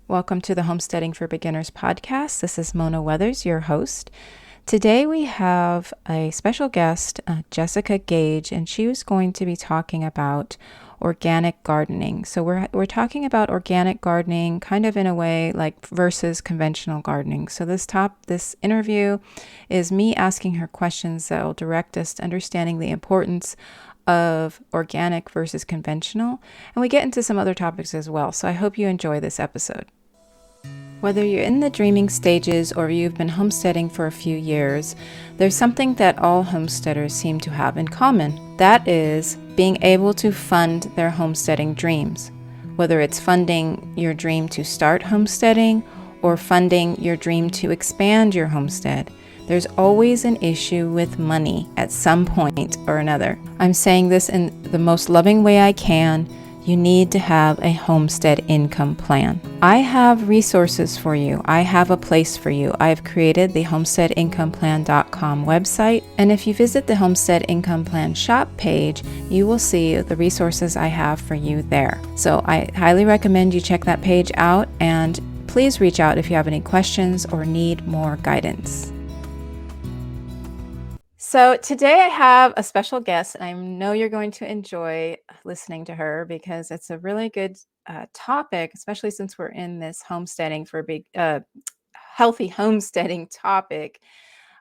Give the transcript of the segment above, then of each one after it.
Welcome to the Homesteading for Beginners podcast. This is Mona Weathers, your host. Today we have a special guest, Jessica Gaige, and she was going to be talking about organic gardening. So we're talking about organic gardening kind of in a way like versus conventional gardening. So this interview is me asking her questions that will direct us to understanding the importance of organic versus conventional, and we get into some other topics as well. So I hope you enjoy this episode. Whether you're in the dreaming stages or you've been homesteading for a few years, there's something that all homesteaders seem to have in common. That is being able to fund their homesteading dreams. Whether it's funding your dream to start homesteading or funding your dream to expand your homestead, there's always an issue with money at some point or another. I'm saying this in the most loving way I can. You need to have a homestead income plan. I have resources for you. I have a place for you. I have created the homesteadincomeplan.com website. And if you visit the Homestead Income Plan shop page, you will see the resources I have for you there. So I highly recommend you check that page out, and please reach out if you have any questions or need more guidance. So today I have a special guest, and I know you're going to enjoy listening to her because it's a really good topic, especially since we're in this homesteading for big, healthy homesteading topic.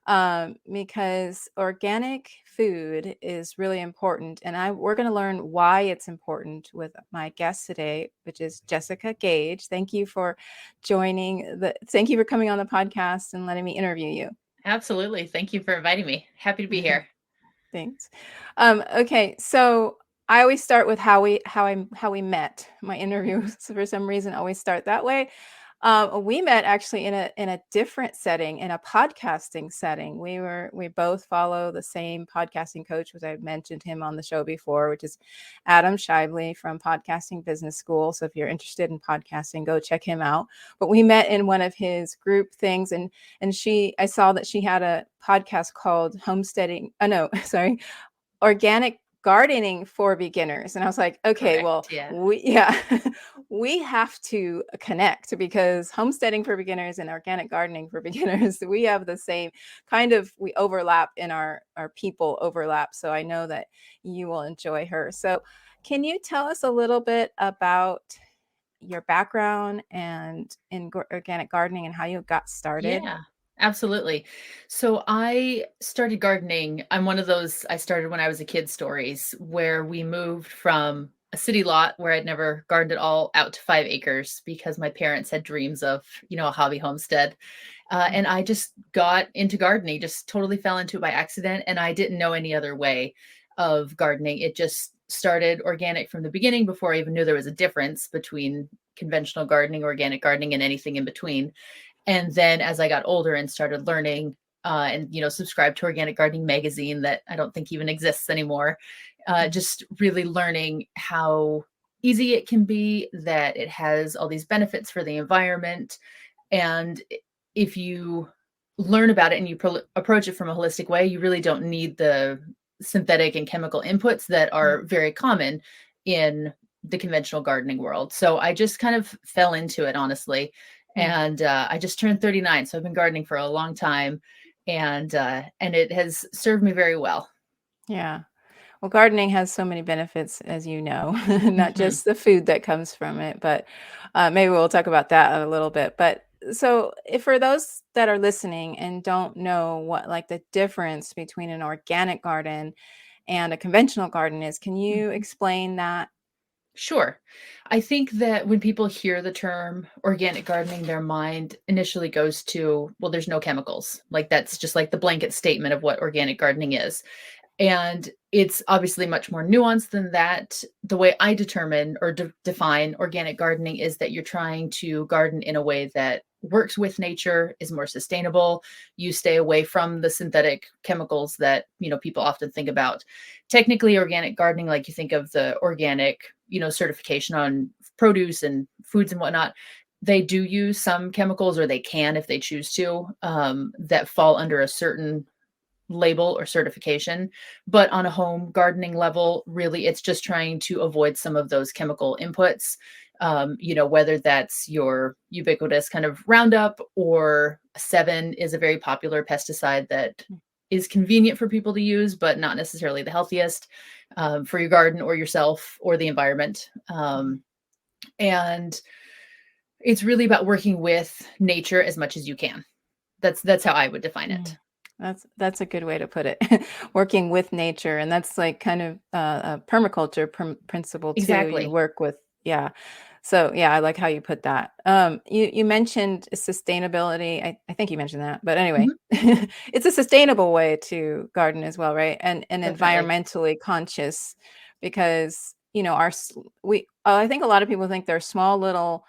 Because organic food is really important, and we're going to learn why it's important with my guest today, which is Jessica Gaige. Thank you for thank you for coming on the podcast and letting me interview you. Absolutely. Thank you for inviting me. Happy to be here. Thanks. Okay, so I always start with how we met. My interviews, for some reason, always start that way. We met actually in a different setting, in a podcasting setting. We both follow the same podcasting coach, which I've mentioned him on the show before, which is Adam Shively from Podcasting Business School. So if you're interested in podcasting, go check him out. But we met in one of his group things, and I saw that she had a podcast called Homesteading. Oh no, sorry, Organic Gardening for Beginners. And I was like, okay, Correct. Yeah. we have to connect, because homesteading for beginners and organic gardening for beginners, we have the same kind of, we overlap in our people overlap. So I know that you will enjoy her. So can you tell us a little bit about your background and in organic gardening and how you got started? Yeah. Absolutely. So I started gardening. I'm one of those I started when I was a kid stories where we moved from a city lot where I'd never gardened at all out to 5 acres because my parents had dreams of, a hobby homestead. And I just got into gardening, just totally fell into it by accident. And I didn't know any other way of gardening. It just started organic from the beginning before I even knew there was a difference between conventional gardening, organic gardening, and anything in between. And then as I got older and started learning and, subscribed to Organic Gardening Magazine that I don't think even exists anymore, just really learning how easy it can be, that it has all these benefits for the environment. And if you learn about it and you approach it from a holistic way, you really don't need the synthetic and chemical inputs that are very common in the conventional gardening world. So I just kind of fell into it, honestly. And I just turned 39, so I've been gardening for a long time, and it has served me very well. Yeah. Well, gardening has so many benefits, as you know, not Mhm. just the food that comes from it, but maybe we'll talk about that a little bit. But so, if for those that are listening and don't know what like the difference between an organic garden and a conventional garden is, can you Mhm. explain that? Sure. I think that when people hear the term organic gardening, their mind initially goes to, well, there's no chemicals. Like that's just like the blanket statement of what organic gardening is. And it's obviously much more nuanced than that. The way I determine or define organic gardening is that you're trying to garden in a way that works with nature, is more sustainable. You stay away from the synthetic chemicals that, people often think about. Technically, organic gardening, like you think of the organic, certification on produce and foods and whatnot, they do use some chemicals, or they can if they choose to, that fall under a certain label or certification. But on a home gardening level, really, it's just trying to avoid some of those chemical inputs Whether that's your ubiquitous kind of Roundup, or 7 is a very popular pesticide that is convenient for people to use, but not necessarily the healthiest for your garden or yourself or the environment. And it's really about working with nature as much as you can. That's how I would define it. That's a good way to put it. Working with nature, and that's like kind of a permaculture principle too. You Exactly. work with, yeah. So yeah, I like how you put that. You mentioned sustainability. I think you mentioned that, but anyway, Mhm. it's a sustainable way to garden as well, right? And Definitely. environmentally conscious, because I think a lot of people think their small little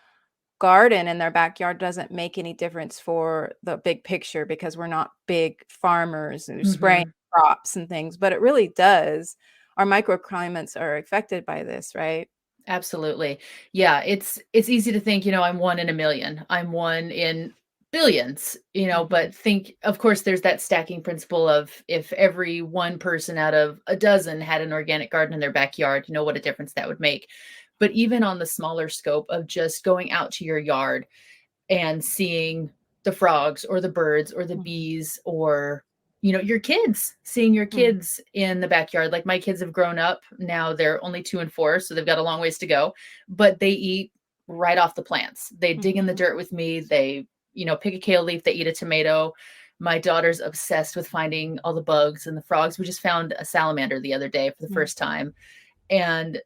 garden in their backyard doesn't make any difference for the big picture because we're not big farmers who spraying Mhm. crops and things, but it really does. Our microclimates are affected by this, right? Absolutely. Yeah, it's easy to think, I'm one in a million. I'm one in billions, Hmm. but think, of course, there's that stacking principle of if every one person out of a dozen had an organic garden in their backyard, what a difference that would make. But even on the smaller scope of just going out to your yard and seeing the frogs or the birds or the Hmm. bees, or your kids, seeing your Hmm. kids in the backyard. Like, my kids have grown up now, they're only 2 and 4, so they've got a long ways to go, but they eat right off the plants. They dig in the Hmm. dirt with me. They pick a kale leaf, they eat a tomato. My daughter's obsessed with finding all the bugs and the frogs. We just found a salamander the other day for the Hmm. first time, and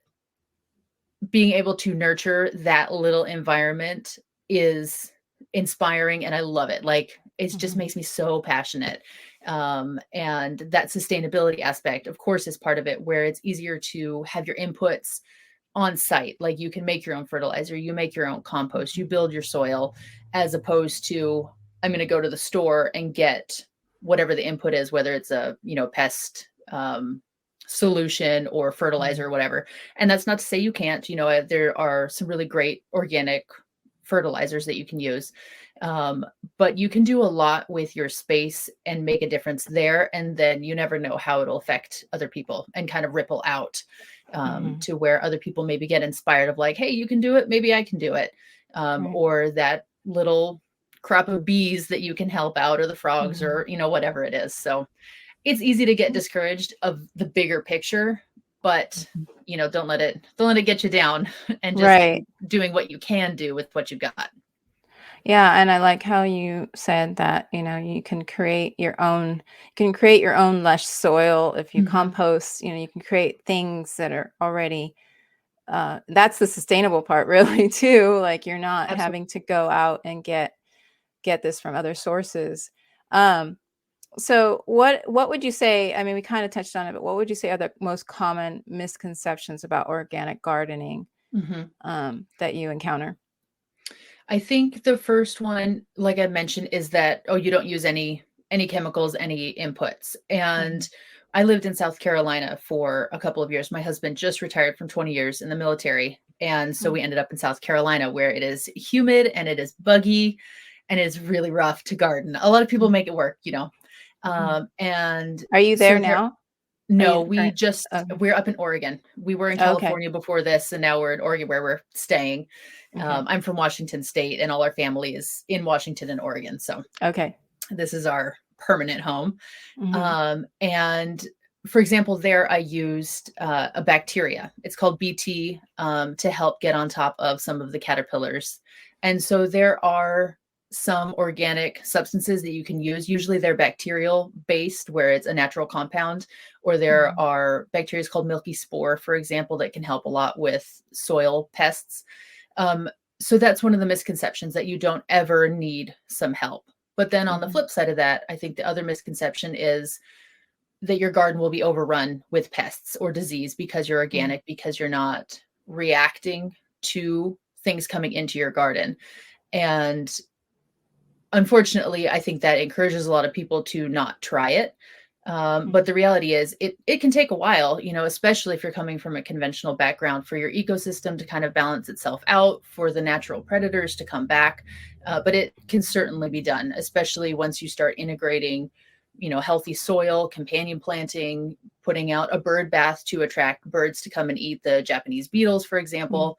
being able to nurture that little environment is inspiring, and I love it. Like, it just Hmm. makes me so passionate. And that sustainability aspect, of course, is part of it, where it's easier to have your inputs on site. Like, you can make your own fertilizer, you make your own compost, you build your soil, as opposed to I'm going to go to the store and get whatever the input is, whether it's a pest solution or fertilizer Hmm. or whatever. And that's not to say you can't. There are some really great organic fertilizers that you can use. Um, but you can do a lot with your space and make a difference there. And then you never know how it'll affect other people and kind of ripple out Hmm. to where other people maybe get inspired of like, hey, you can do it. Maybe I can do it. Right. Or that little crop of bees that you can help out, or the frogs, Hmm. or, whatever it is. So it's easy to get discouraged of the bigger picture, but don't let it get you down and just Right. keep doing what you can do with what you've got. Yeah, and I like how you said that, you can create your own lush soil if you Mhm. compost, you can create things that are already that's the sustainable part really too. Like, you're not Absolutely. having to go out and get this from other sources. Um, so what would you say, I mean, we kind of touched on it, but what would you say are the most common misconceptions about organic gardening Mhm. that you encounter? I think the first one, like I mentioned, is that, oh, you don't use any chemicals, any inputs. And Mhm. I lived in South Carolina for a couple of years. My husband just retired from 20 years in the military. And so we ended up in South Carolina, where it is humid and it is buggy and it's really rough to garden. A lot of people make Mhm. it work. Mhm. And Are you there so there now? Are no, you current? Okay. we're up in Oregon. We were in Okay. California before this, and now we're in Oregon, where we're staying. Okay. I'm from Washington State, and all our family is in Washington and Oregon. So Okay. this is our permanent home. Mhm. And for example, there I used a bacteria. It's called BT, to help get on top of some of the caterpillars. And so there are some organic substances that you can use. Usually they're bacterial based, where it's a natural compound, or there Mhm. are bacteria called milky spore, for example, that can help a lot with soil pests. Um, so that's one of the misconceptions, that you don't ever need some help. But then on the Mhm. flip side of that, I think the other misconception is that your garden will be overrun with pests or disease because you're Mhm. organic, because you're not reacting to things coming into your garden. And unfortunately, I think that encourages a lot of people to not try it. But Mhm. the reality is, it can take a while, especially if you're coming from a conventional background, for your ecosystem to kind of balance itself out, for the natural predators to come back. But it can certainly be done, especially once you start integrating, healthy soil, companion planting, putting out a bird bath to attract birds to come and eat the Japanese beetles, for Mhm. example.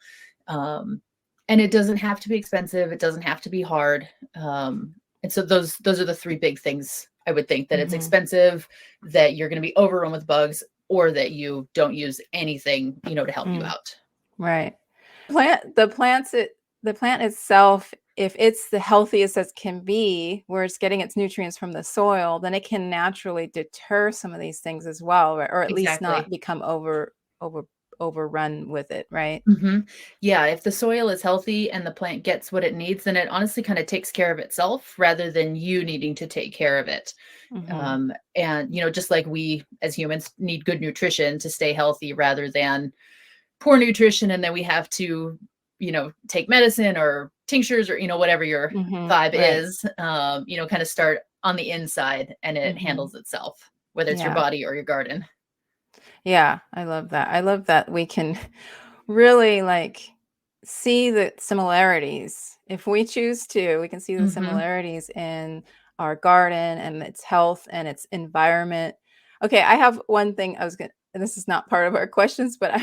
And it doesn't have to be expensive. It doesn't have to be hard. And so those are the three big things I would think, that it's Mm-hmm. expensive, that you're going to be overrun with bugs, or that you don't use anything, to help you Mm, out. right. The plant itself, if it's the healthiest as can be, where it's getting its nutrients from the soil, then it can naturally deter some of these things as well, or at least not Exactly. become over overrun with it, right? Yeah, if the soil is healthy and the plant gets what it needs, then it honestly kind of takes care of itself rather than you needing to take care of it. Mm-hmm. And just like we as humans need good nutrition to stay healthy rather than poor nutrition, and then we have to, take medicine or tinctures or, whatever your Mm-hmm. vibe Right. is, kind of start on the inside and it Mm-hmm. handles itself, whether it's your Yeah. body or your garden. Yeah. I love that. I love that we can really like see the similarities. If we choose to, we can see the Hmm. similarities in our garden and its health and its environment. Okay, I have one thing I was gonna, and this is not part of our questions, but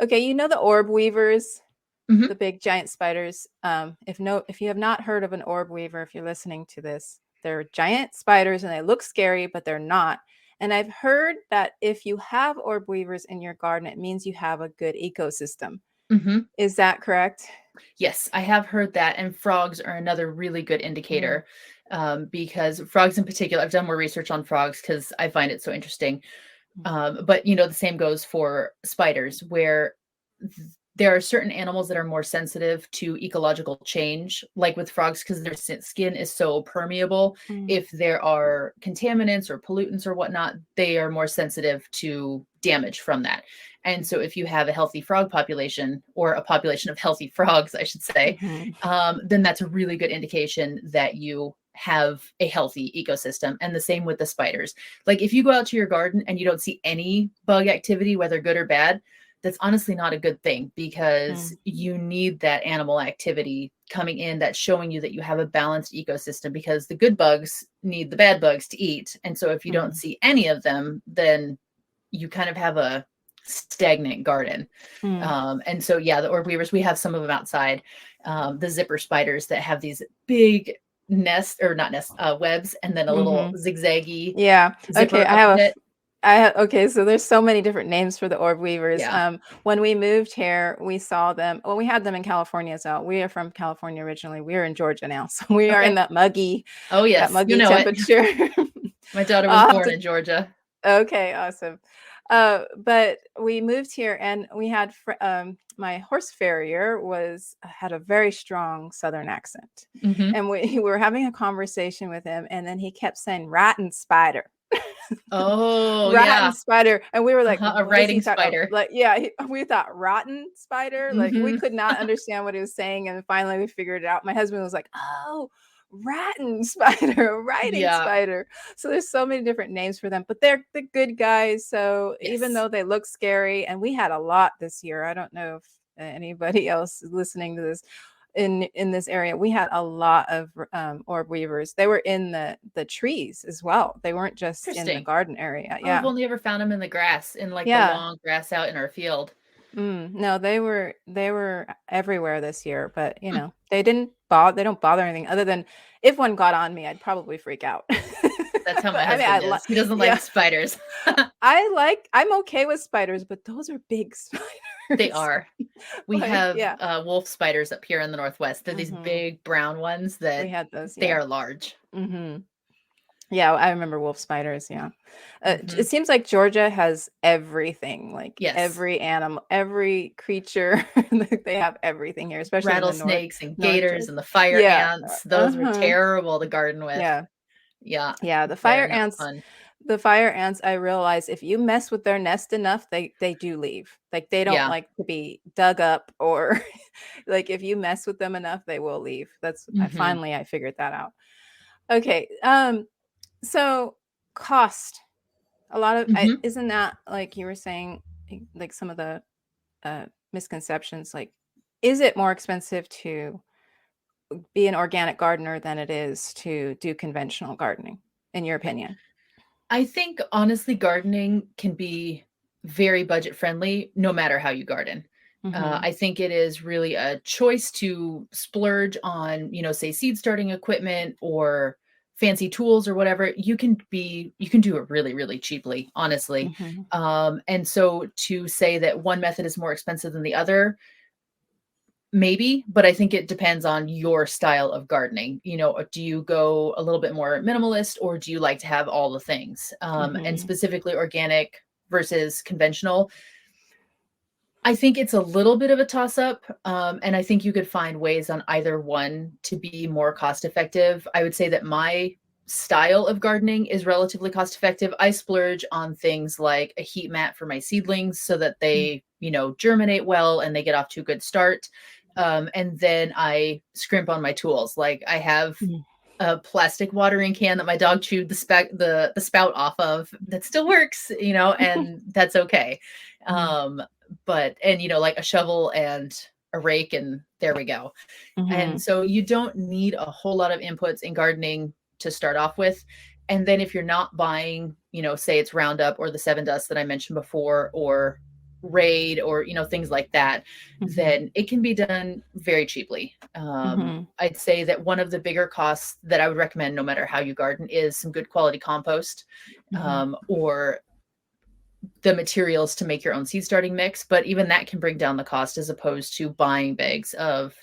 okay, you know the orb weavers, the Hmm. big giant spiders. If you have not heard of an orb weaver, if you're listening to this, they're giant spiders and they look scary, but they're not. And I've heard that if you have orb weavers in your garden, it means you have a good ecosystem. Hmm. Is that correct? Yes, I have heard that. And frogs are another really good Mm, indicator, because frogs in particular, I've done more research on frogs because I find it so interesting. mm, But the same goes for spiders, where there are certain animals that are more sensitive to ecological change, like with frogs, because their skin is so permeable. mm, If there are contaminants or pollutants or whatnot, they are more sensitive to damage from that. And so, if you have a healthy frog population, or a population of healthy frogs, I should say, mhm, then that's a really good indication that you have a healthy ecosystem. And the same with the spiders. Like, if you go out to your garden and you don't see any bug activity, whether good or bad, that's honestly not a good thing, because mm, you need that animal activity coming in that's showing you that you have a balanced ecosystem, because the good bugs need the bad bugs to eat. And so if you don't mm, see any of them, then you kind of have a stagnant garden. mm, And so, yeah, the orb weavers, we have some of them outside. The zipper spiders that have these big nest, or not nest, webs, and then a little mhm. zigzaggy Yeah. Okay. zipper up in it. Okay. So there's so many different names for the orb weavers. Yeah. When we moved here, we saw them. Well, we had them in California as well. We are from California originally. We are in Georgia now, so we are in Okay. Oh, that yes. You muggy know it. temperature. My daughter was I'll have born to. in Georgia. Okay. Awesome. But we moved here, and we had my horse farrier was had a very strong Southern accent, Hmm. and we were having a conversation with him, and then he kept saying "rat and spider." Oh, Rat and yeah. spider, and we were like, A what is he writing talking about? spider. Like, yeah, we thought rotten spider, like we Hmm. could not understand what he was saying, and finally we figured it out. My husband was like, oh, ratting spider, writing Yeah. spider. So there's so many different names for them, but they're the good guys. So even Yes. though they look scary, and we had a lot this year, I don't know if anybody else is listening to this in this area, we had a lot of orb weavers. They were in the trees as well. They weren't just in the Interesting. garden area. Oh, I've Yeah. only ever found them in the grass, in like the Yeah. long grass out in our field. No, they were everywhere this year, but Hmm. they don't bother anything other than if one got on me, I'd probably freak out. That's how But my I mean, husband is. He doesn't like yeah, spiders. I'm okay with spiders, but those are big They spiders. are. We Like, have yeah. wolf spiders up here in the Northwest. They're these Hmm. big brown ones We that had those, they yeah. are large. Hmm. Yeah, I remember wolf spiders, yeah. It Hmm. seems like Georgia has everything, like Yes. every animal, every creature. Like, they have everything here, especially in the Rattlesnakes and north gators Georgia. and the fire Yeah. ants. Those were Uh-huh. terrible to garden with. Yeah. Yeah. Yeah, They're not fun. the fire ants, I realize if you mess with their nest enough, they do leave. Like, they don't Yeah. like to be dug up, or like if you mess with them enough, they will leave. Hmm. I figured that out. Okay. So cost. A lot of Hmm. isn't that, like you were saying, like some of the misconceptions, like, is it more expensive to be an organic gardener than it is to do conventional gardening, in your opinion? I think honestly, gardening can be very budget friendly no matter how you garden. Mhm. I think it is really a choice to splurge on, say seed starting equipment or fancy tools or whatever. You can do it really, really cheaply, honestly. Mhm. And so to say that one method is more expensive than the other, maybe, but I think it depends on your style of gardening. Do you go a little bit more minimalist or do you like to have all the things? And Mhm. specifically organic versus conventional. I think it's a little bit of a toss up, and I think you could find ways on either one to be more cost effective. I would say that my style of gardening is relatively cost effective. I splurge on things like a heat mat for my seedlings so that Mm. they, germinate well and they get off to a good start. And then I scrimp on my tools. Like I have Mm. a plastic watering can that my dog chewed the spout off of that still works, and that's okay. Mhm. Um, but and like a shovel and a rake, and there we go. And Mhm. so you don't need a whole lot of inputs in gardening to start off with. And then if you're not buying, say it's Roundup or the Seven Dust that I mentioned before, or Raid or things like that, Mhm. then it can be done very cheaply. Mhm. I'd say that one of the bigger costs that I would recommend, no matter how you garden, is some good quality compost, Mhm. or the materials to make your own seed starting mix. But even that can bring down the cost as opposed to buying bags of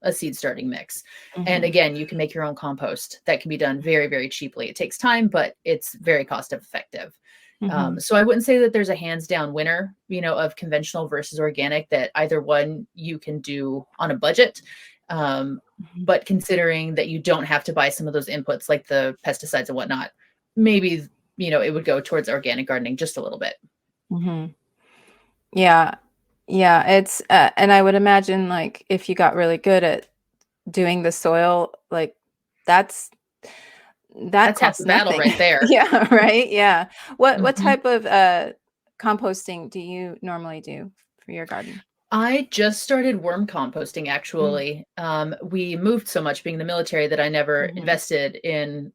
a seed starting mix. And Mhm. again, you can make your own compost that can be done very, very cheaply. It takes time, but it's very cost effective. Mhm. So I wouldn't say that there's a hands down winner, of conventional versus organic, that either one you can do on a budget. Um, Mhm. but considering that you don't have to buy some of those inputs like the pesticides and whatnot, maybe, it would go towards organic gardening just a little bit. Mhm. Yeah. Yeah, it's and I would imagine like if you got really good at doing the soil, like that's that That's half the costs battle nothing. right there. Yeah, right? Yeah. What Mhm. type of composting do you normally do for your garden? I just started worm composting Mm. actually. We moved so much being in the military that I never Mhm. invested in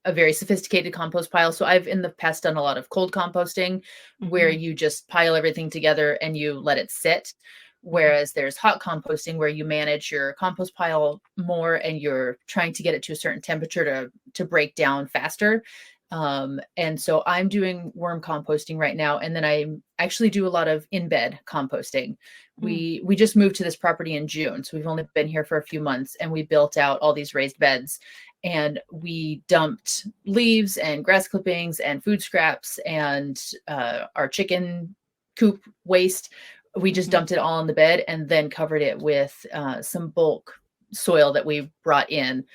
a very sophisticated compost pile. So I've in the past done a lot of cold composting where Mhm. you just pile everything together and you let it sit. Mhm. Whereas there's hot composting where you manage your compost pile more and you're trying to get it to a certain temperature to break down faster. And so I'm doing worm composting right now, and then I actually do a lot of in bed composting. Mm. We just moved to this property in June, so we've only been here for a few months, and we built out all these raised beds, and we dumped leaves and grass clippings and food scraps and our chicken coop waste. We just Mhm. dumped it all in the bed and then covered it with some bulk soil that we brought in,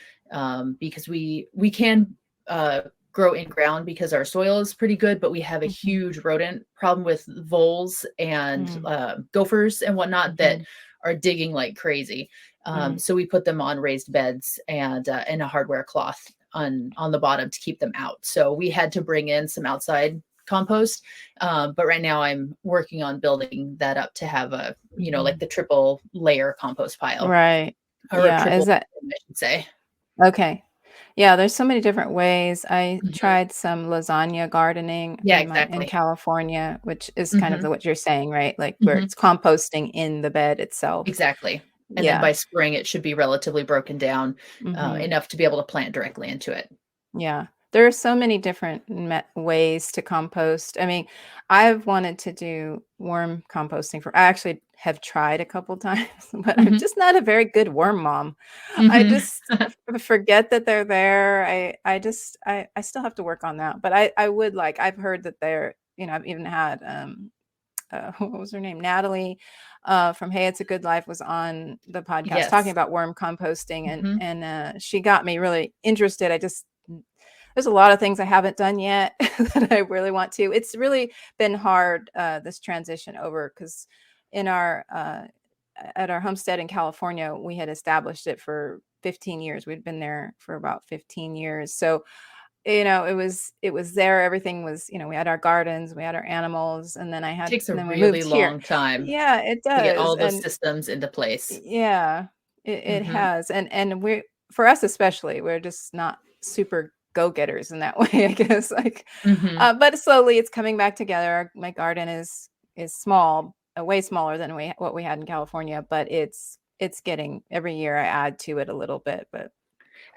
because we can uh, grow in ground because our soil is pretty good, but we have a Mhm. huge rodent problem with voles and Mm. gophers and whatnot that Mhm. are digging like crazy. Mm. So we put them on raised beds and a hardware cloth on the bottom to keep them out. So we had to bring in some outside compost, but right now I'm working on building that up to have a like Mhm. the triple layer compost pile, Right. or Yeah, is triple, that I should say. okay. Yeah, there's so many different ways. I Mhm. tried some lasagna gardening Yeah, in exactly. California, which is kind of Hmm. what you're saying, right? Like where Hmm. it's composting in the bed itself. Exactly. And then Yeah. by spring, it should be relatively broken down, Mhm. enough to be able to plant directly into it. Yeah. There are so many different ways to compost. I mean, I've wanted to do worm composting for I actually have tried a couple times, but I'm Mhm. just not a very good worm mom. I Mhm. just forget that they're there. I still have to work on that. But I would like I've heard that they're, I've even had what was her name? Natalie from Hey It's a Good Life was on the podcast talking Yes. about worm composting Mhm. and she got me really interested. I just there's a lot of things I haven't done yet that I really want to. It's really been hard this transition over because in our at our homestead in California, we had established it for 15 years. We'd been there for about 15 years. So, it was there. Everything was, we had our gardens, we had our animals, Takes a and then we really moved here. long time Yeah, it to get does. all those And systems into place. yeah, it Mhm. has. And we're for us especially, we're just not super go-getters in that way, I guess. Like Mhm. but slowly it's coming back together. My garden is small, way smaller than what we had in California, but it's getting, every year I add to it a little bit,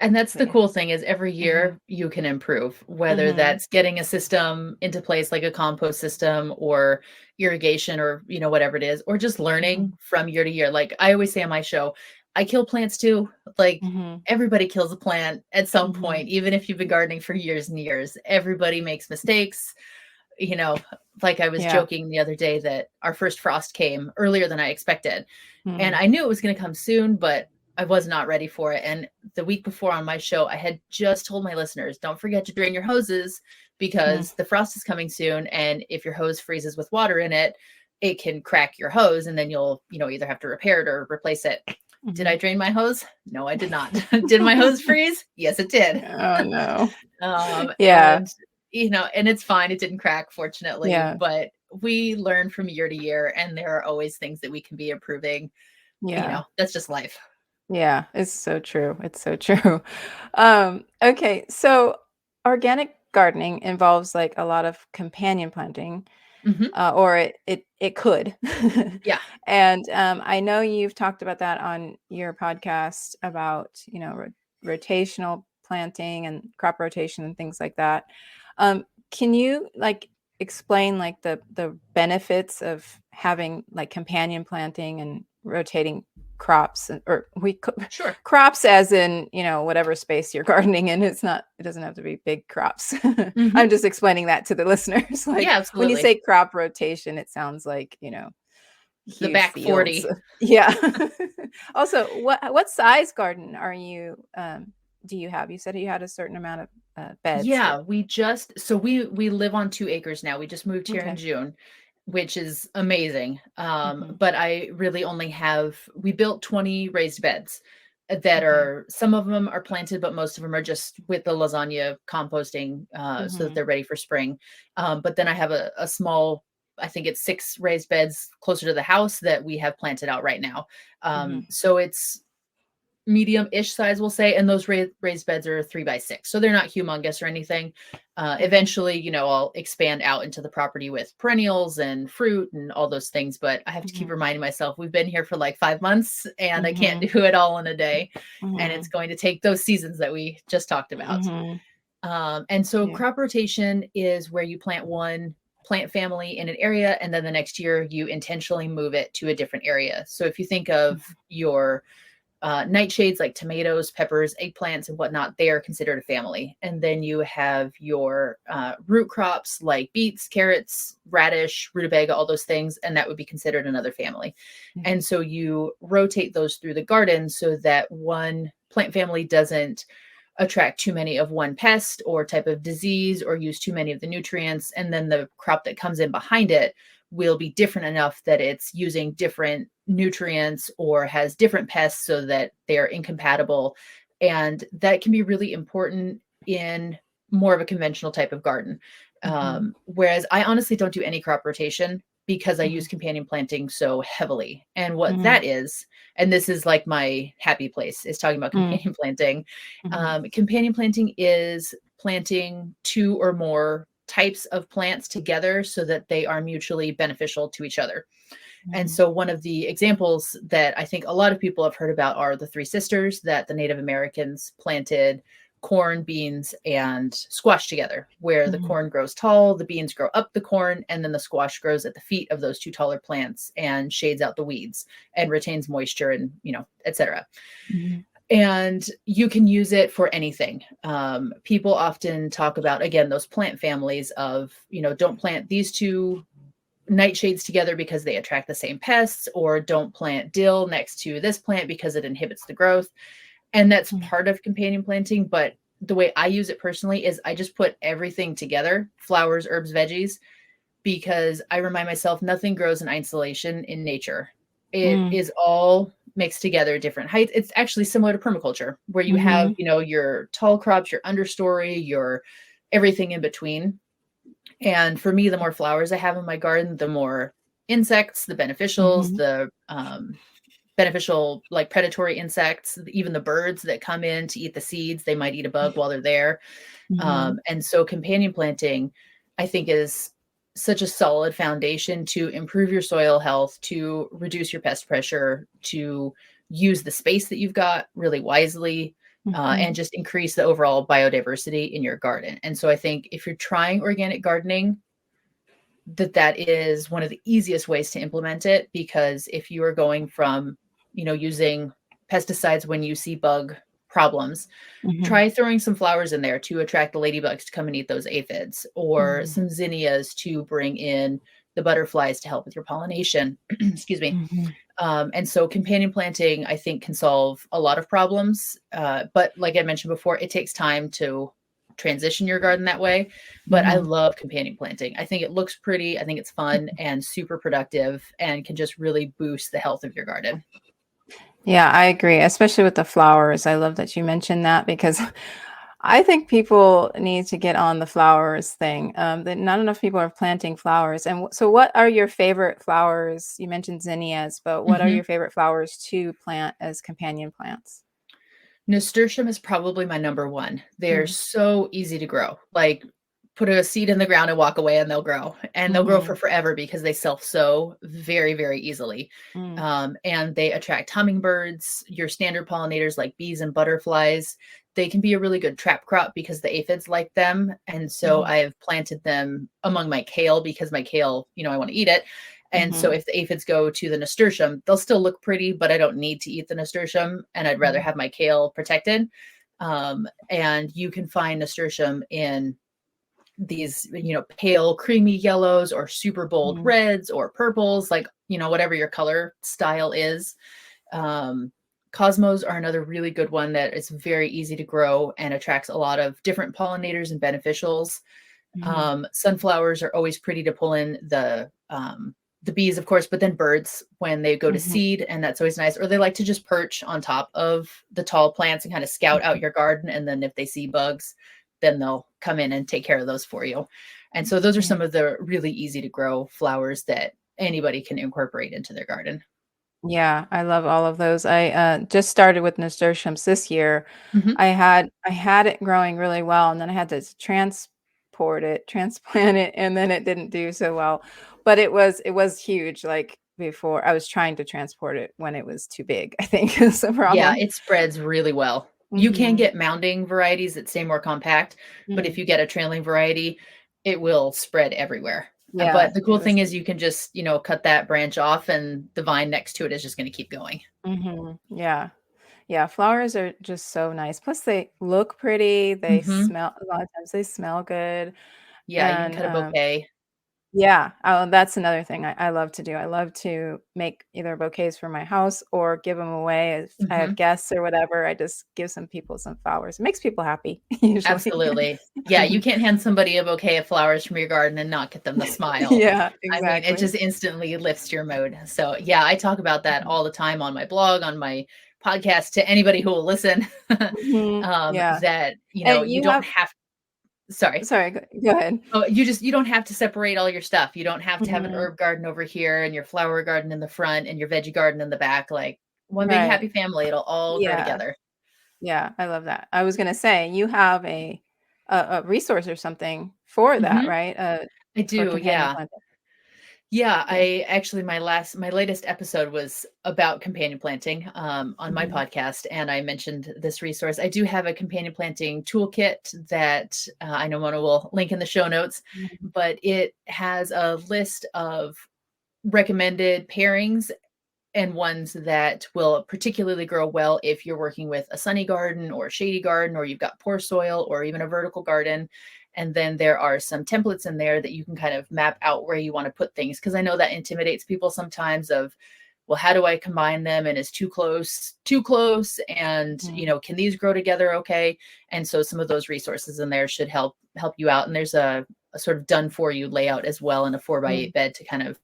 And that's the yeah. cool thing is every Mhm. year you can improve, whether Mhm. that's getting a system into place like a compost system or irrigation or, whatever it is, or just learning Mhm. from year to year. Like I always say on my show, I kill plants too. Like Mhm. everybody kills a plant at some Mhm. point, even if you've been gardening for years and years. Everybody makes mistakes. You know, like I was Yeah. joking the other day that our first frost came earlier than I expected. And Mhm. I knew it was going to come soon, but I was not ready for it. And the week before on my show, I had just told my listeners, don't forget to drain your hoses Mhm. because the frost is coming soon. And if your hose freezes with water in it, it can crack your hose and then you'll, either have to repair it or replace it. Did I Mhm. drain my hose? No, I did not. Did my hose freeze? Yes, it did. Oh, no. Um, Yeah. and and it's fine. It didn't crack, fortunately, Yeah. but we learn from year to year, and there are always things that we can be improving. Yeah. That's just life. Yeah, it's so true. It's so true. Okay, so organic gardening involves like a lot of companion planting, Hmm. or it could. Yeah. And I know you've talked about that on your podcast about, rotational planting and crop rotation and things like that. Can you like explain like the benefits of having like companion planting and rotating crops, or Sure. crops as in, whatever space you're gardening in. It doesn't have to be big crops. I'm Hmm. just explaining that to the listeners. Yeah, Like when you absolutely. say crop rotation, it sounds like, The huge back fields. 40. Yeah. Also, what size garden do you have? You said you had a certain amount of beds, but Yeah, we live on 2 acres now. We just moved here in okay. June, which is amazing. Hmm. But I really only we built 20 raised beds that Okay. are, some of them are planted, but most of them are just with the lasagna composting, so that Hmm. they're ready for spring. But then I have a small, I think it's 6 raised beds closer to the house that we have planted out right now. Hmm. So it's medium-ish size, we'll say, and those raised beds are 3 by 6, so they're not humongous or anything. Hmm. Eventually, I'll expand out into the property with perennials and fruit and all those things, but I have to keep Hmm. reminding myself we've been here for like 5 months and I can't Hmm. do it all in a day, and it's Hmm. going to take those seasons that we just talked about. Hmm. And so Yeah. crop rotation is where you plant one plant family in an area and then the next year you intentionally move it to a different area. So if you think of your nightshades like tomatoes, peppers, eggplants, and whatnot, they are considered a family. And then you have your root crops like beets, carrots, radish, rutabaga, all those things, and that would be considered another family. Yeah. And so you rotate those through the garden so that one plant family doesn't attract too many of one pest or type of disease or use too many of the nutrients. And then the crop that comes in behind it will be different enough that it's using different nutrients or has different pests so that they are incompatible. And that can be really important in more of a conventional type of garden. Hmm. Whereas I honestly don't do any crop rotation because I use Hmm. companion planting so heavily. And what Hmm. that is, and this is like my happy place, is talking about Hmm. companion planting. Hmm. Companion planting is planting two or more types of plants together so that they are mutually beneficial to each other. And Hmm. so, one of the examples that I think a lot of people have heard about are the three sisters that the Native Americans planted corn, beans, and squash together, where the Hmm. corn grows tall, the beans grow up the corn, and then the squash grows at the feet of those two taller plants and shades out the weeds and retains moisture and, etc. Hmm. And you can use it for anything. People often talk about, again, those plant families of, don't plant these two nightshades together because they attract the same pests, or don't plant dill next to this plant because it inhibits the growth. And that's part of companion planting. But the way I use it personally is I just put everything together, flowers, herbs, veggies, because I remind myself nothing grows in isolation in nature. It Hmm. is all mixed together, different heights. It's actually similar to permaculture, where you have, Hmm. your tall crops, your understory, your everything in between. And for me, the more flowers I have in my garden, the more insects, the beneficials, Hmm. the beneficial, like predatory insects, even the birds that come in to eat the seeds, they might eat a bug while they're there. Hmm. And so companion planting, I think, is such a solid foundation to improve your soil health, to reduce your pest pressure, to use the space that you've got really wisely, and Mhm. just increase the overall biodiversity in your garden. And so I think if you're trying organic gardening, that is one of the easiest ways to implement it, because if you are going from, using pesticides when you see bug problems, Mhm. try throwing some flowers in there to attract the ladybugs to come and eat those aphids, or Mhm. some zinnias to bring in the butterflies to help with your pollination. Excuse me. Mhm. And so companion planting, I think, can solve a lot of problems. But like I mentioned before, it takes time to transition your garden that way. But I Mhm. love companion planting. I think it looks pretty. I think it's fun and super productive and can just really boost the health of your garden. Yeah, I agree, especially with the flowers. I love that you mentioned that because I think people need to get on the flowers thing. That not enough people are planting flowers. And so, what are your favorite flowers? You mentioned zinnias, but what are Mhm. your favorite flowers to plant as companion plants? Nasturtium is probably my number one. They're Mm-hmm. so easy to grow. Like, put a seed in the ground and walk away and they'll grow. And they'll grow Mm-hmm. for forever because they self-sow very, very easily. And they attract hummingbirds, your standard pollinators like bees and butterflies. They can be a really good trap crop because the aphids like them. And so Mm-hmm. I've planted them among my kale, because my kale, I want to eat it. And so Mm-hmm. if the aphids go to the nasturtium, they'll still look pretty, but I don't need to eat the nasturtium, and I'd rather have my kale protected. And you can find nasturtium in these, pale creamy yellows or super bold Mm-hmm. reds or purples, like, whatever your color style is. Um, Cosmos are another really good one that is very easy to grow and attracts a lot of different pollinators and beneficials. Mm-hmm. Sunflowers are always pretty to pull in the bees, of course, but then birds when they go to Mm-hmm. seed, and that's always nice. Or they like to just perch on top of the tall plants and kind of scout out your garden. And then if they see bugs, then they'll come in and take care of those for you. And so those are Yeah. some of the really easy to grow flowers that anybody can incorporate into their garden. Yeah, I love all of those. I just started with nasturtiums this year. Hmm. I had it growing really well, and then I had to transplant it, and then it didn't do so well. But it was huge. Like before, I was trying to transport it when it was too big, I think is the Yeah, problem. it spreads really well. You can Hmm. get mounding varieties that stay more compact, but if Mm. you get a trailing variety, it will spread everywhere. Yeah, But the cool it was. thing is you can just, cut that branch off and the vine next to it is just going to keep going. Yeah. Yeah, flowers are just so nice. Plus they look pretty, they Hmm. smell a lot of times they smell good, Yeah, you can and, cut a bouquet. yeah, oh, that's another thing I love to do. I love to make either bouquets for my house or give them away if I have Hmm. guests or whatever. I just give some people some flowers. It makes people happy usually. Absolutely. Yeah, you can't hand somebody a bouquet of flowers from your garden and not get them the smile. Yeah, I mean, it exactly. just instantly lifts your mood. So, yeah, I talk about that Mhm. all the time on my blog, on my podcast, to anybody who will listen. Mhm. Yeah, That, and you you don't have have, sorry. sorry, go ahead. Oh, you don't have to separate all your stuff. You don't have to have an Mhm. herb garden over here and your flower garden in the front and your veggie garden in the back. Like, one big Right. happy family. It'll all grow Yeah. together. Yeah, I love that. I was gonna say, you have a resource or something for that, Hmm. right? I For do. companion Yeah. planting. Yeah, Yeah. I actually, my latest episode was about companion planting, on my Mhm. podcast, and I mentioned this resource. I do have a companion planting toolkit that, I know Mona will link in the show notes, Mhm. but it has a list of recommended pairings and ones that will particularly grow well if you're working with a sunny garden or a shady garden, or you've got poor soil or even a vertical garden. And then there are some templates in there that you can kind of map out where you want to put things, because I know that intimidates people sometimes of, well, how do I combine them, and is too close, and Mhm. can these grow together okay? And so some of those resources in there should help you out. And there's a sort of done for you layout as well in a 4x8 Mhm. bed to kind of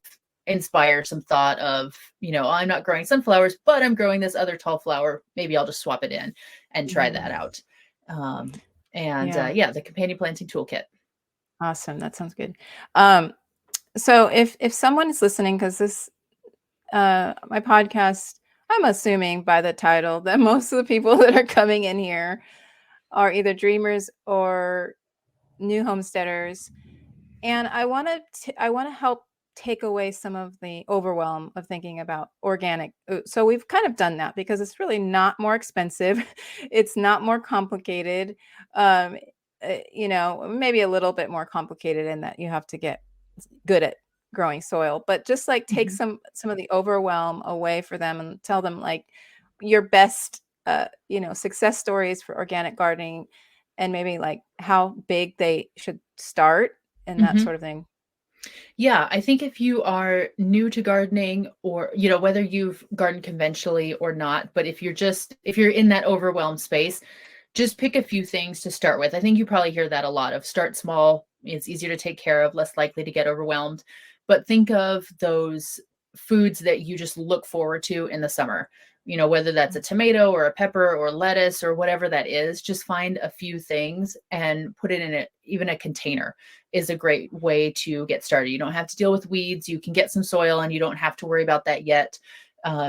inspire some thought of, I'm not growing sunflowers, but I'm growing this other tall flower. Maybe I'll just swap it in and try that Mhm. out. Um, and Yeah. yeah, the companion planting toolkit. Awesome. That sounds good. Um, so if someone is listening, because this my podcast, I'm assuming by the title that most of the people that are coming in here are either dreamers or new homesteaders. And I want to help take away some of the overwhelm of thinking about organic. So we've kind of done that because it's really not more expensive. It's not more complicated. Um, maybe a little bit more complicated in that you have to get good at growing soil, but just like take Mhm. some of the overwhelm away for them and tell them like your best success stories for organic gardening and maybe like how big they should start and that Mhm. sort of thing. Yeah, I think if you are new to gardening or, whether you've gardened conventionally or not, but if you're in that overwhelmed space, just pick a few things to start with. I think you probably hear that a lot of start small. It's easier to take care of, less likely to get overwhelmed. But think of those foods that you just look forward to in the summer. Whether that's a tomato or a pepper or lettuce or whatever that is, just find a few things and put it in even a container is a great way to get started. You don't have to deal with weeds. You can get some soil and you don't have to worry about that yet.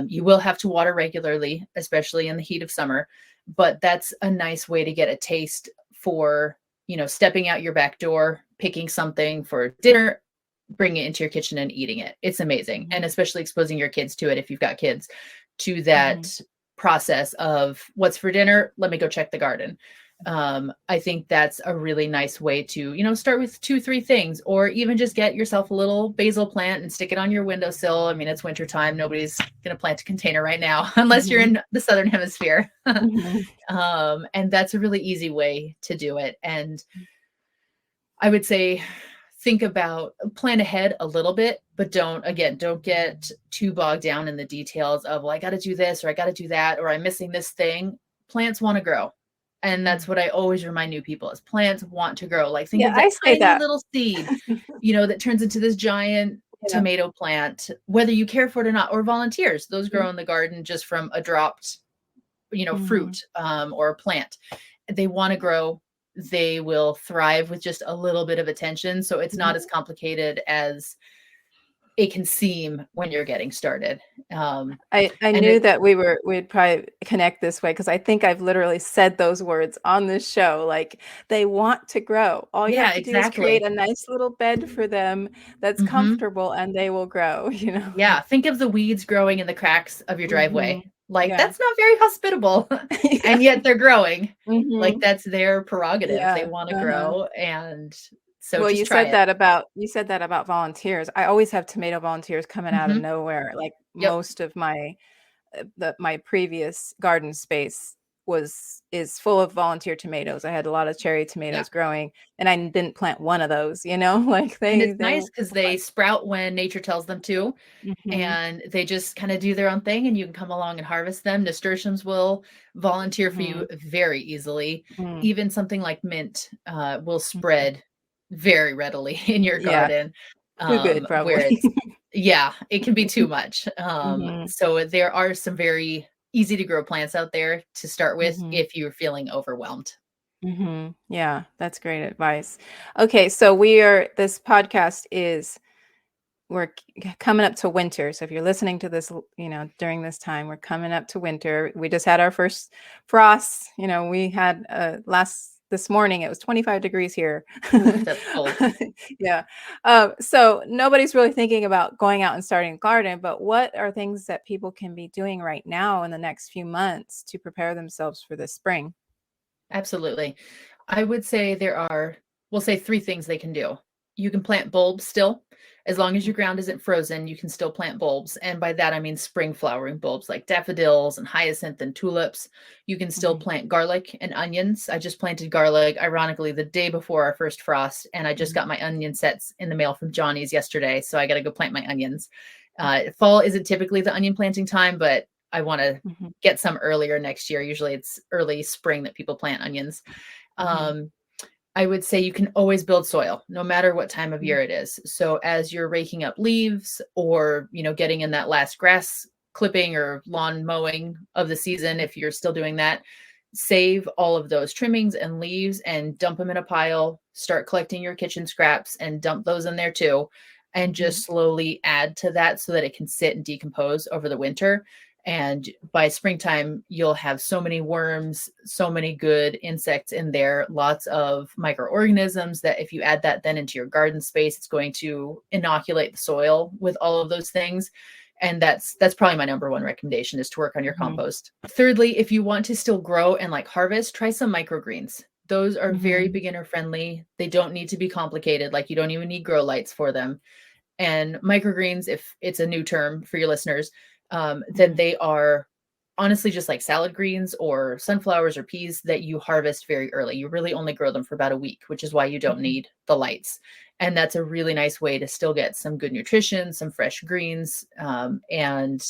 You will have to water regularly, especially in the heat of summer, but that's a nice way to get a taste for, stepping out your back door, picking something for dinner, bringing it into your kitchen and eating it. It's amazing. And Mhm. especially exposing your kids to it if you've got kids, to Mhm. that process of what's for dinner, let me go check the garden. I think that's a really nice way to, start with 2, 3 things, or even just get yourself a little basil plant and stick it on your windowsill. I mean, it's winter time. Nobody's going to plant a container right now, unless you're Mhm. in the Southern hemisphere. Mhm. And that's a really easy way to do it. And I would say plan ahead a little bit, but don't get too bogged down in the details of, well, I got to do this or I got to do that or I'm missing this thing. Plants want to grow. And that's Mhm. what I always remind new people is plants want to grow. Like think Yeah, of I that say tiny that. little seed, that turns into this giant Yeah. tomato plant, whether you care for it or not, or volunteers. Those Mhm. grow in the garden just from a dropped, Mhm. fruit or plant. They want to grow. They will thrive with just a little bit of attention. So it's not as Mhm. complicated as it can seem when you're getting started. Um, I and knew it, that we'd probably connect this way because I think I've literally said those words on this show. Like they want to grow. All you yeah, have to do is create exactly. a nice little bed for them that's Hmm. comfortable and they will grow, you know? Yeah, think of the weeds growing in the cracks of your driveway. Mhm. Like, Yeah. that's not very hospitable, Yeah. and yet they're growing. Like, Mhm. that's their prerogative. They Yeah. wanna Uh-huh. grow, and so Well, just try it. you said that about volunteers. I always have tomato volunteers coming out of Mhm. nowhere. Like Yep. most of my previous garden space is full of volunteer tomatoes. I had a lot of cherry Yeah. tomatoes growing, and I didn't plant one of those, like And it's they nice because they sprout when nature tells them to, Mhm. and they just kinda do their own thing, and you can come along and harvest them. Nasturtiums will volunteer for you Mhm. very easily. Mm. Even something like mint, will Mhm. spread very readily in your Yeah, garden, too good where probably. it's yeah, it can be too much. Mhm. So there are some very easy to grow plants out there to start with Mhm. if you're feeling overwhelmed. Mhm. Yeah, that's great advice. Okay, so this podcast is we're coming up to winter. So if you're listening to this, during this time, we're coming up to winter. We just had our first frost. We had this morning, it was 25 degrees here. Oof, that's cold. Yeah. So nobody's really thinking about going out and starting a garden, but what are things that people can be doing right now in the next few months to prepare themselves for this spring? Absolutely. I would say we'll say 3 things they can do. You can plant bulbs still. As long as your ground isn't frozen, you can still plant bulbs. And by that, I mean spring flowering bulbs like daffodils and hyacinth and tulips. You can still Mhm. plant garlic and onions. I just planted garlic, ironically, the day before our first frost. And I just Mhm. got my onion sets in the mail from Johnny's yesterday. So I got to go plant my onions. Fall isn't typically the onion planting time, but I want to Mhm. get some earlier next year. Usually it's early spring that people plant onions. Mhm. Um, I would say you can always build soil no matter what time of Mhm. year it is. So as you're raking up leaves or, getting in that last grass clipping or lawn mowing of the season, if you're still doing that, save all of those trimmings and leaves and dump them in a pile, start collecting your kitchen scraps and dump those in there too, and Mhm. just slowly add to that so that it can sit and decompose over the winter. And by springtime, you'll have so many worms, so many good insects in there, lots of microorganisms that if you add that then into your garden space, it's going to inoculate the soil with all of those things. And that's probably my number one recommendation, is to work on your Mm-hmm. compost. Thirdly, if you want to still grow and like harvest, try some microgreens. Those are very Mm-hmm. beginner friendly. They don't need to be complicated. Like you don't even need grow lights for them. And microgreens, if it's a new term for your listeners, then they are honestly just like salad greens or sunflowers or peas that you harvest very early. You really only grow them for about a week, which is why you don't Mm-hmm. need the lights. And that's a really nice way to still get some good nutrition, some fresh greens, and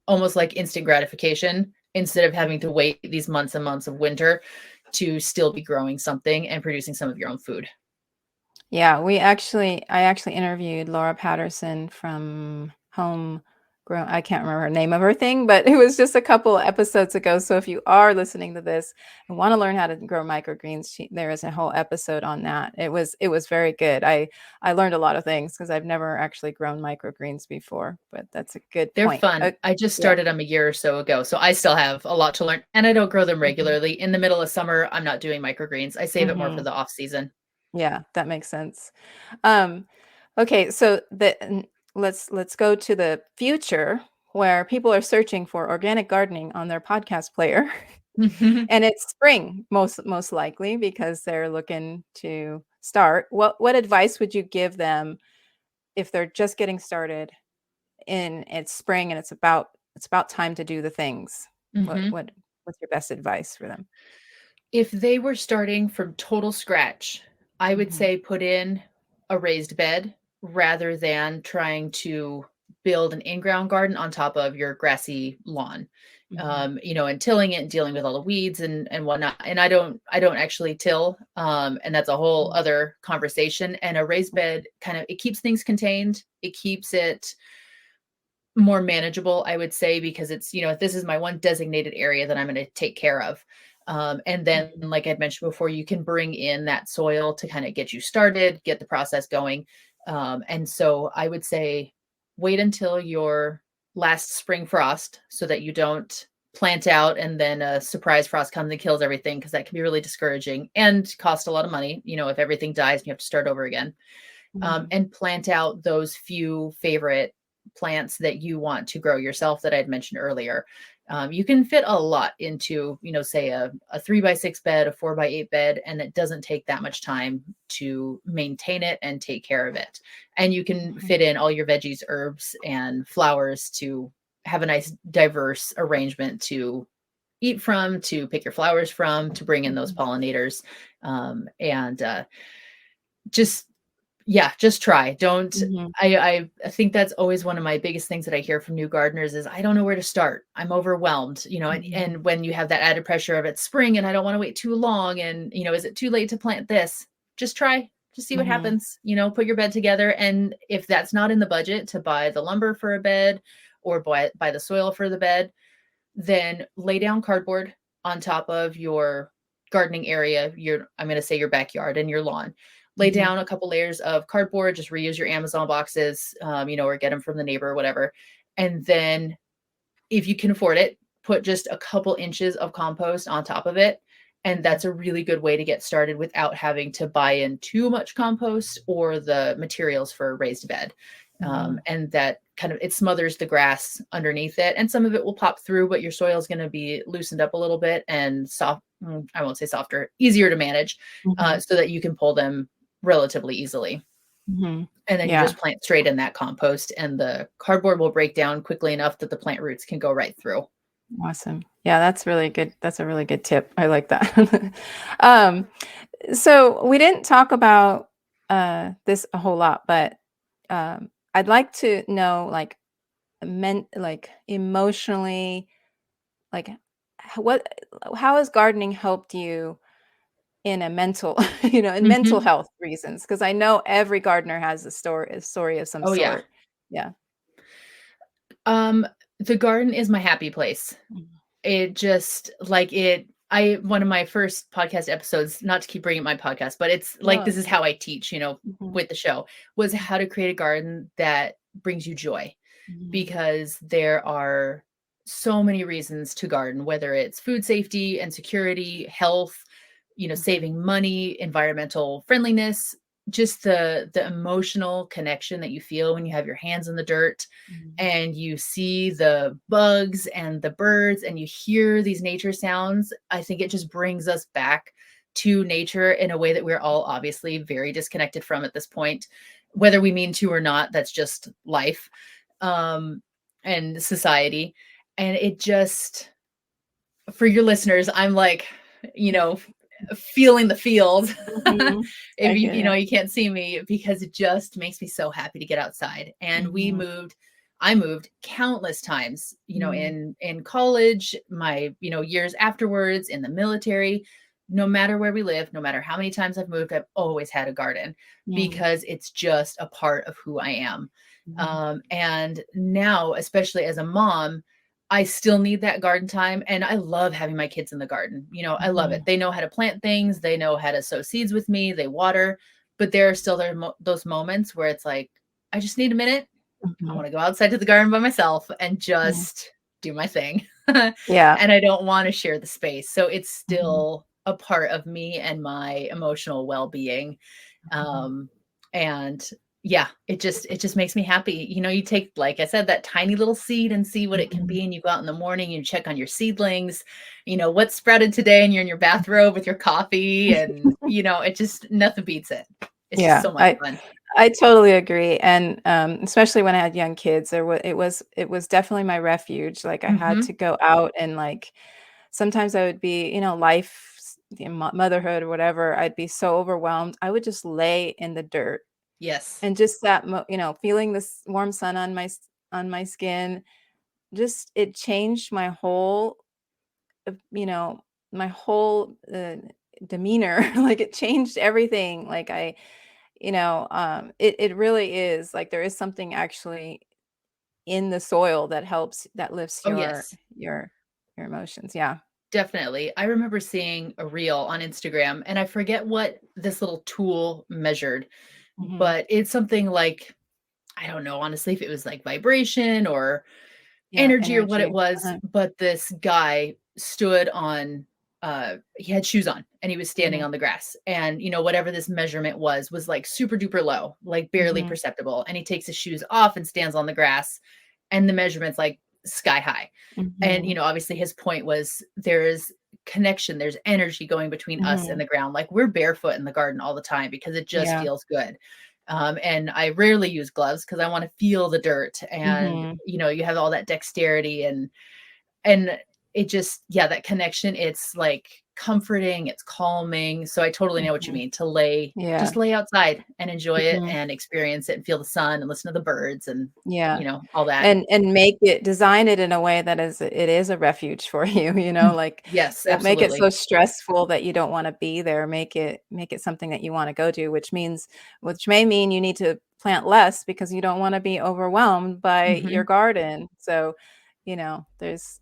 almost like instant gratification instead of having to wait these months and months of winter to still be growing something and producing some of your own food. Yeah, I actually interviewed Laura Patterson from I can't remember her name of her thing, but it was just a couple episodes ago. So if you are listening to this and want to learn how to grow microgreens, there is a whole episode on that. It was very good. I learned a lot of things because I've never actually grown microgreens before, but that's a good They're point. fun. I just Yeah. started them a year or so ago, so I still have a lot to learn, and I don't grow them Mhm. regularly. In the middle of summer, I'm not doing microgreens. I save it more for Mhm. the off season. Yeah, that makes sense. Um, okay, so let's go to the future where people are searching for organic gardening on their podcast player, and it's spring most likely because they're looking to start. What advice would you give them if they're just getting started in it's spring and it's about time to do the things? Mhm. What's your best advice for them? If they were starting from total scratch, I would Mhm. say put in a raised bed rather than trying to build an in-ground garden on top of your grassy lawn. Mhm. And tilling it and dealing with all the weeds and whatnot. And I don't actually till, and that's a whole Mhm. other conversation. And a raised bed kind of it keeps things contained. It keeps it more manageable, I would say, because it's, this is my one designated area that I'm going to take care of. And then, Mhm. like I'd mentioned before, you can bring in that soil to kind of get you started, get the process going. And so I would say wait until your last spring frost so that you don't plant out and then a surprise frost comes and kills everything, because that can be really discouraging and cost a lot of money, if everything dies and you have to start over again. Mhm. And plant out those few favorite plants that you want to grow yourself that I'd mentioned earlier. You can fit a lot into, say a 3x6 bed, a 4x8 bed, and it doesn't take that much time to maintain it and take care of it. And you can Mhm. fit in all your veggies, herbs, and flowers to have a nice diverse arrangement to eat from, to pick your flowers from, to bring in those Mhm. pollinators. And just yeah, just try. Don't Mhm. I think that's always one of my biggest things that I hear from new gardeners is I don't know where to start. I'm overwhelmed, and, Mhm. and when you have that added pressure of it's spring and I don't want to wait too long and, is it too late to plant this? Just try. Just see what Mhm. happens. Put your bed together, and if that's not in the budget to buy the lumber for a bed or buy the soil for the bed, then lay down cardboard on top of your gardening area, I'm going to say your backyard and your lawn. Lay Mhm. down a couple layers of cardboard, just reuse your Amazon boxes, or get them from the neighbor or whatever. And then if you can afford it, put just a couple inches of compost on top of it. And that's a really good way to get started without having to buy in too much compost or the materials for a raised bed. Mhm. And that kind of it smothers the grass underneath it, and some of it will pop through, but your soil is going to be loosened up a little bit and soft. I won't say softer, easier to manage, Mhm. so that you can pull them relatively easily. Mhm. And then you Yeah, just plant straight in that compost, and the cardboard will break down quickly enough that the plant roots can go right through. awesome. Yeah, that's really good. That's a really good tip. I like that. Um, so we didn't talk about this a whole lot, but I'd like to know like emotionally, like what how has gardening helped you in a mental, in mental Mhm. health reasons? Because I know every gardener has a story of some Oh, yeah. sort. Yeah. Um, the garden is my happy place. Mhm. It just like it I one of my first podcast episodes, not to keep bringing my podcast, but it's like No, this it's is good. how I teach, Mhm. with the show, was how to create a garden that brings you joy, Mhm. because there are so many reasons to garden, whether it's food safety and security, health, Mhm. saving money, environmental friendliness, just the emotional connection that you feel when you have your hands in the dirt Mhm. and you see the bugs and the birds and you hear these nature sounds. I think it just brings us back to nature in a way that we're all obviously very disconnected from at this point, whether we mean to or not. That's just life, um, and society. And it just, for your listeners, I'm like, you know, feeling the field. Mhm. If I you, get it. you can't see me, because it just makes me so happy to get outside. And Mhm. I moved countless times, Mhm. in college, my, years afterwards, in the military. No matter where we live, no matter how many times I've moved, I've always had a garden Mhm. because it's just a part of who I am. Mhm. And now, especially as a mom, I still need that garden time, and I love having my kids in the garden. I love it. Mhm. They know how to plant things, they know how to sow seeds with me, they water, but there are still those moments where it's like, I just need a minute. I Mhm. want to go outside to the garden by myself and Yeah. just do my thing. Yeah. And I don't want to share the space. So it's Mhm. still a part of me and my emotional well-being. Mhm. Um, and yeah, it just makes me happy. You take, like I said, that tiny little seed and see what it can Mhm. be. And you go out in the morning, you check on your seedlings, what sprouted today, and you're in your bathrobe with your coffee, and it just, nothing beats it. It's just Yeah, so much fun. I totally agree, and, especially when I had young kids, it was definitely my refuge. Like, I had Hmm. to go out and, like, sometimes I would be, life, motherhood or whatever, I'd be so overwhelmed, I would just lay in the dirt Yes. and just feeling this warm sun on my skin, just it changed you know, my whole, demeanor, like, it changed everything, like, it really is, like, there is something actually in the soil that lifts Oh, your yes. emotions, yeah. Definitely. I remember seeing a reel on Instagram, and I forget what this little tool measured, Mhm. but it's something like, I don't know, honestly, if it was like vibration or Yeah, energy or what it energy. was, Uh-huh. but this guy stood on, he had shoes on and he was standing Mhm. on the grass. And whatever this measurement was like super duper low, like barely Mhm. perceptible. And he takes his shoes off and stands on the grass, and the measurement's like sky high. And Mhm. obviously his point was, there is connection, there's energy going between us and Mhm. the ground. Like, we're barefoot in the garden all the time because it just Yeah. feels good. And I rarely use gloves because I want to feel the dirt, and Mhm. you have all that dexterity, and it just, yeah, that connection, it's like comforting, it's calming. So I totally know what you Mhm. mean, to lay, Yeah. just lay outside and enjoy it Mhm. and experience it and feel the sun and listen to the birds and Yeah. all that. And design it in a way that it is a refuge for you, Mm. like, Yes, don't make it so absolutely. stressful that you don't wanna be there, make it something that you wanna go to, which may mean you need to plant less because you don't wanna be overwhelmed by your Hmm. garden, so, there's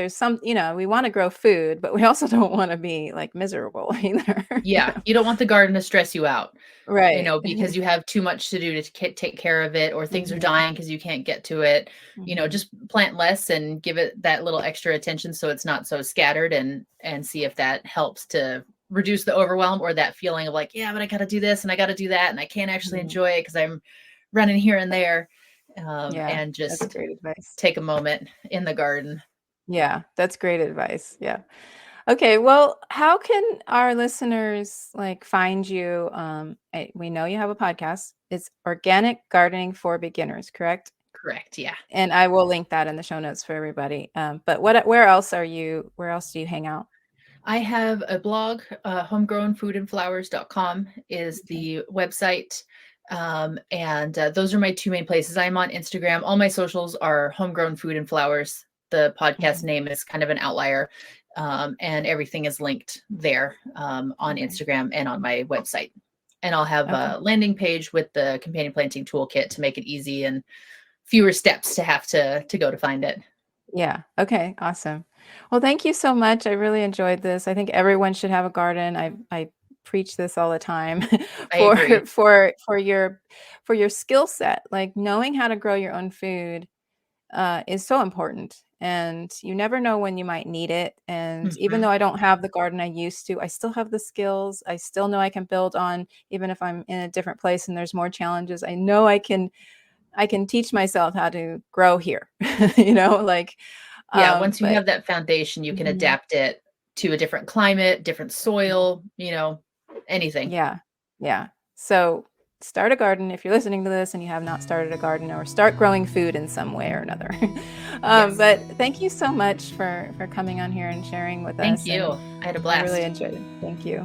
some we wanna grow food, but we also don't wanna be, like, miserable either, Yeah, you don't want the garden to stress you out, Right. because you have too much to do to take care of it, or things are Mhm, dying because you can't get to it. mhm, Just plant less and give it that little extra attention so it's not so scattered, and see if that helps to reduce the overwhelm, or that feeling of like, yeah, but I got to do this and I got to do that and I can't actually mhm. enjoy it because I'm running here and there. Yeah, And that's just great advice. take a moment in the garden. Yeah, that's great advice. Yeah. Okay, well, how can our listeners like find you? We know you have a podcast. It's Organic Gardening for Beginners, correct? Correct. Yeah. And I will link that in the show notes for everybody. But where else are you? Where else do you hang out? I have a blog, homegrownfoodandflowers.com is Okay. the website. And those are my two main places. I'm on Instagram. All my socials are Homegrown Food and Flowers. The podcast Mhm. name is kind of an outlier. And everything is linked there, on Okay. Instagram and on my website. And I'll have Okay. a landing page with the companion planting toolkit to make it easy and fewer steps to have to go to find it. Yeah. Okay. Awesome. Well, thank you so much. I really enjoyed this. I think everyone should have a garden. I preach this all the time I for agree. your skill set. Like knowing how to grow your own food is so important. and you never know when you might need it. And even Mhm. though I don't have the garden I used to, I still have the skills. I still know I can build on, even if I'm in a different place and there's more challenges. I know I can teach myself how to grow here, like, Yeah, once you but have that foundation, you can mhm. adapt it to a different climate, different soil, anything. Yeah. Yeah. So start a garden if you're listening to this and you have not started a garden, or start growing food in some way or another. Yes. But thank you so much for coming on here and sharing with Thank us. you. And I had a I really blast. enjoyed it. Thank you.